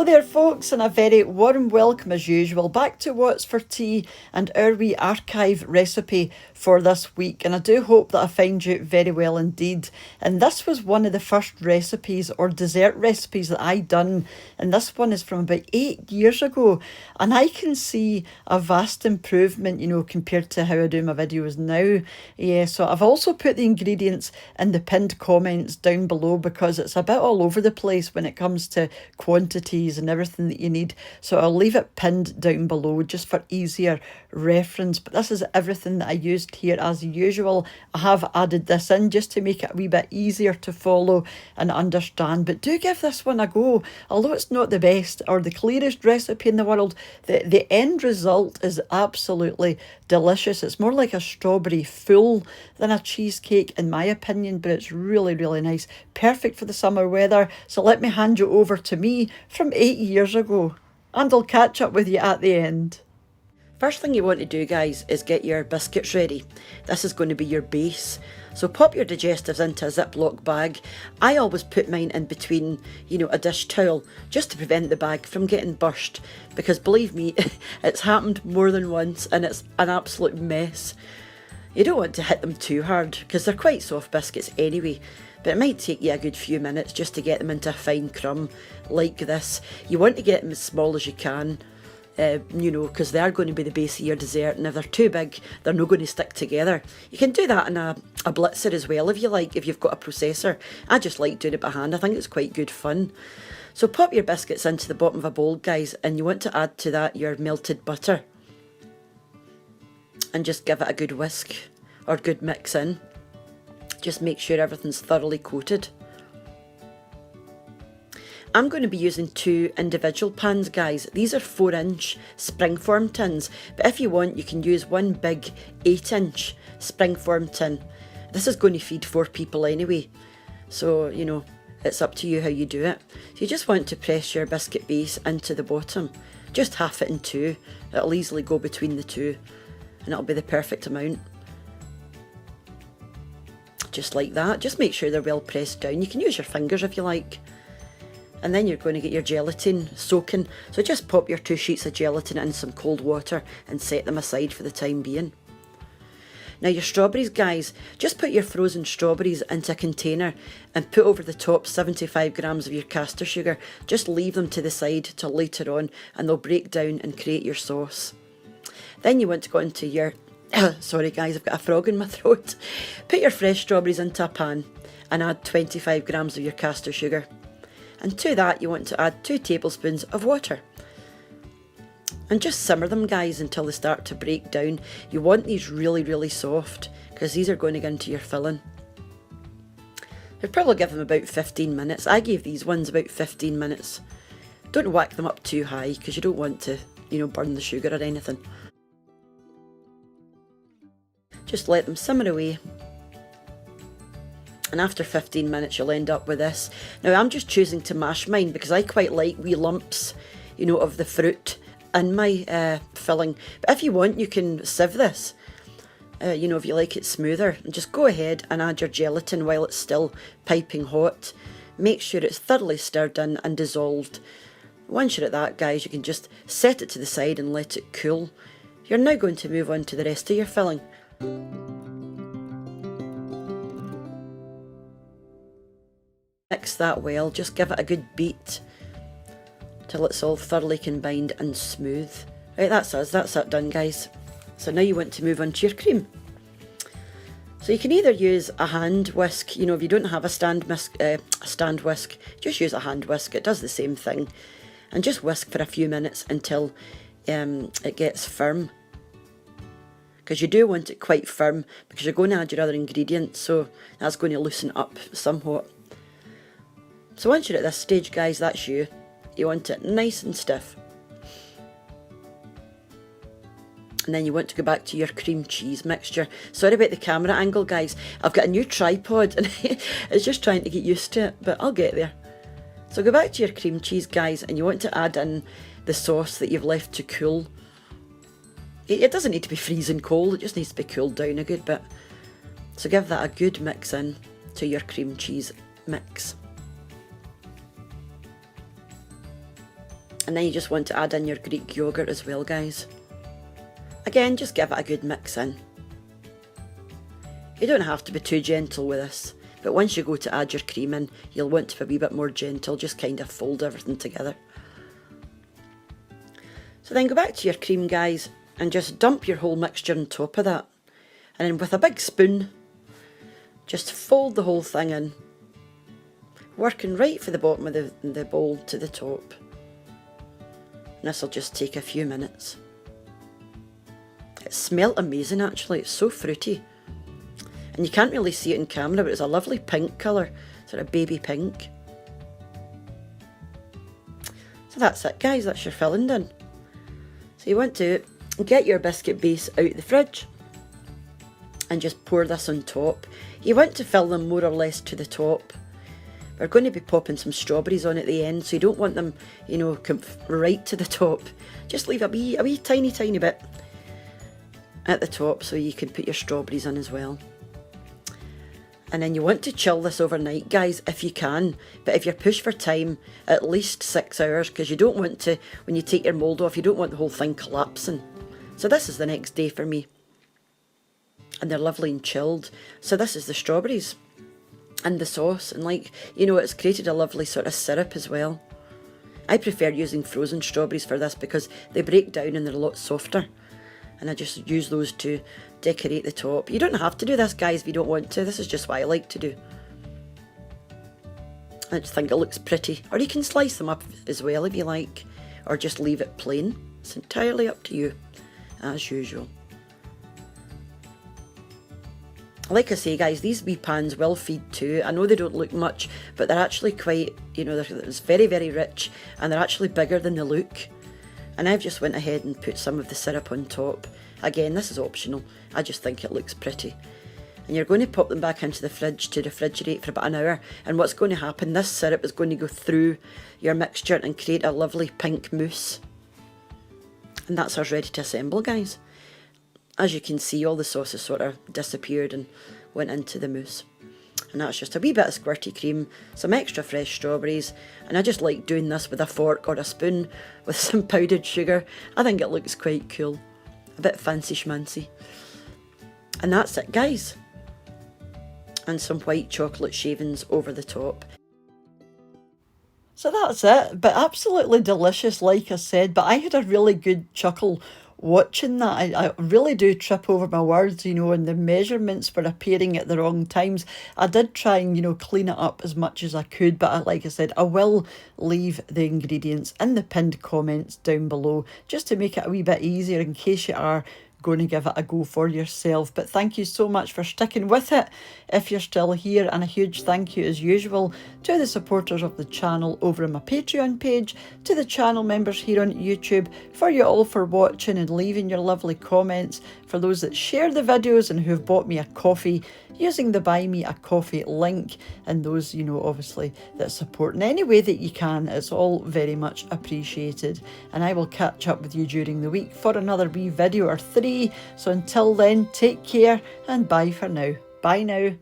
Hello there folks, and a very warm welcome as usual back to What's for Tea and our wee archive recipe for this week, and I do hope that I find you very well indeed. And this was one of the first recipes or dessert recipes that I done, and this one is from about 8 years ago, and I can see a vast improvement, you know, compared to how I do my videos now. Yeah, so I've also put the ingredients in the pinned comments down below because it's a bit all over the place when it comes to quantity and everything that you need, so I'll leave it pinned down below just for easier reference. But this is everything that I used here as usual. I have added this in just to make it a wee bit easier to follow and understand, but do give this one a go. Although it's not the best or the clearest recipe in the world, the end result is absolutely delicious. It's more like a strawberry fool than a cheesecake in my opinion, but it's really nice, perfect for the summer weather. So let me hand you over to me from 8 years ago, and I'll catch up with you at the end. First thing you want to do, guys, is get your biscuits ready. This is going to be your base. So pop your digestives into a Ziploc bag. I always put mine in between, you know, a dish towel, just to prevent the bag from getting burst, because believe me, it's happened more than once and it's an absolute mess. You don't want to hit them too hard because they're quite soft biscuits anyway, but it might take you a good few minutes just to get them into a fine crumb like this. You want to get them as small as you can, you know, because they are going to be the base of your dessert, and if they're too big, they're not going to stick together. You can do that in a blitzer as well if you like, if you've got a processor. I just like doing it by hand. I think it's quite good fun. So pop your biscuits into the bottom of a bowl, guys, and you want to add to that your melted butter. And just give it a good whisk or good mix in. Just make sure everything's thoroughly coated. I'm going to be using 2 individual pans, guys. These are 4-inch springform tins, but if you want, you can use one big 8-inch springform tin. This is going to feed 4 people anyway, so you know, it's up to you how you do it. So you just want to press your biscuit base into the bottom, just half it in 2. It'll easily go between the 2, and it'll be the perfect amount. Just like that. Just make sure they're well pressed down. You can use your fingers if you like. And then you're going to get your gelatin soaking. So just pop your 2 sheets of gelatin in some cold water and set them aside for the time being. Now your strawberries, guys, just put your frozen strawberries into a container and put over the top 75 grams of your caster sugar. Just leave them to the side till later on and they'll break down and create your sauce. Then you want to go into your, sorry guys, I've got a frog in my throat. Put your fresh strawberries into a pan and add 25 grams of your caster sugar. And to that you want to add 2 tablespoons of water. And just simmer them, guys, until they start to break down. You want these really soft because these are going to go into your filling. You'd probably give them about 15 minutes. I gave these ones about 15 minutes. Don't whack them up too high because you don't want to, you know, burn the sugar or anything. Just let them simmer away. And after 15 minutes you'll end up with this. Now I'm just choosing to mash mine because I quite like wee lumps, you know, of the fruit in my filling. But if you want, you can sieve this, you know, if you like it smoother. And just go ahead and add your gelatin while it's still piping hot. Make sure it's thoroughly stirred in and dissolved. Once you're at that, guys, you can just set it to the side and let it cool. You're now going to move on to the rest of your filling. Mix that well, just give it a good beat till it's all thoroughly combined and smooth. Right, that's us, that's that done, guys. So now you want to move on to your cream. So you can either use a hand whisk, you know, if you don't have a stand whisk, just use a hand whisk, it does the same thing. And just whisk for a few minutes until it gets firm. Because you do want it quite firm because you're going to add your other ingredients, so that's going to loosen up somewhat. So once you're at this stage, guys, that's you. You want it nice and stiff. And then you want to go back to your cream cheese mixture. Sorry about the camera angle, guys. I've got a new tripod and it's just trying to get used to it, but I'll get there. So go back to your cream cheese, guys, and you want to add in the sauce that you've left to cool. It doesn't need to be freezing cold, it just needs to be cooled down a good bit. So give that a good mix in to your cream cheese mix. And then you just want to add in your Greek yogurt as well, guys. Again, just give it a good mix in. You don't have to be too gentle with this, but once you go to add your cream in, you'll want to be a wee bit more gentle, just kind of fold everything together. So then go back to your cream, guys, and just dump your whole mixture on top of that. And then with a big spoon, just fold the whole thing in, working right from the bottom of the bowl to the top. And this will just take a few minutes. It smelled amazing actually, it's so fruity. And you can't really see it in camera, but it's a lovely pink colour, sort of baby pink. So that's it, guys, that's your filling done. So you want to get your biscuit base out the fridge and just pour this on top. You want to fill them more or less to the top. We're going to be popping some strawberries on at the end, so you don't want them, you know, come right to the top. Just leave a wee tiny bit at the top so you can put your strawberries in as well. And then you want to chill this overnight, guys, if you can. But if you're pushed for time, at least 6 hours, because you don't want to, when you take your mould off, you don't want the whole thing collapsing. So this is the next day for me. And they're lovely and chilled. So this is the strawberries and the sauce. And like, you know, it's created a lovely sort of syrup as well. I prefer using frozen strawberries for this because they break down and they're a lot softer. And I just use those to decorate the top. You don't have to do this, guys, if you don't want to. This is just what I like to do. I just think it looks pretty. Or you can slice them up as well if you like. Or just leave it plain. It's entirely up to you, as usual. Like I say, guys, these wee pans will feed too. I know they don't look much, but they're actually quite, you know, it's very, very rich. And they're actually bigger than they look. And I've just went ahead and put some of the syrup on top. Again, this is optional. I just think it looks pretty. And you're going to pop them back into the fridge to refrigerate for about an hour. And what's going to happen, this syrup is going to go through your mixture and create a lovely pink mousse. And that's us ready to assemble, guys. As you can see, all the sauce has sort of disappeared and went into the mousse. And that's just a wee bit of squirty cream, some extra fresh strawberries, and I just like doing this with a fork or a spoon with some powdered sugar. I think it looks quite cool, a bit fancy schmancy. And that's it, guys. And some white chocolate shavings over the top. So that's it, but absolutely delicious, like I said, but I had a really good chuckle watching that. I really do trip over my words, you know, and the measurements were appearing at the wrong times. I did try and, you know, clean it up as much as I could, but like I said, I will leave the ingredients in the pinned comments down below just to make it a wee bit easier in case you are going to give it a go for yourself. But thank you so much for sticking with it if you're still here, and a huge thank you as usual to the supporters of the channel over on my Patreon page, to the channel members here on YouTube, for you all for watching and leaving your lovely comments, for those that share the videos and who have bought me a coffee using the Buy Me a Coffee link, and those, you know, obviously that support in any way that you can. It's all very much appreciated, and I will catch up with you during the week for another wee video or 3. So until then, take care and bye for now. Bye now.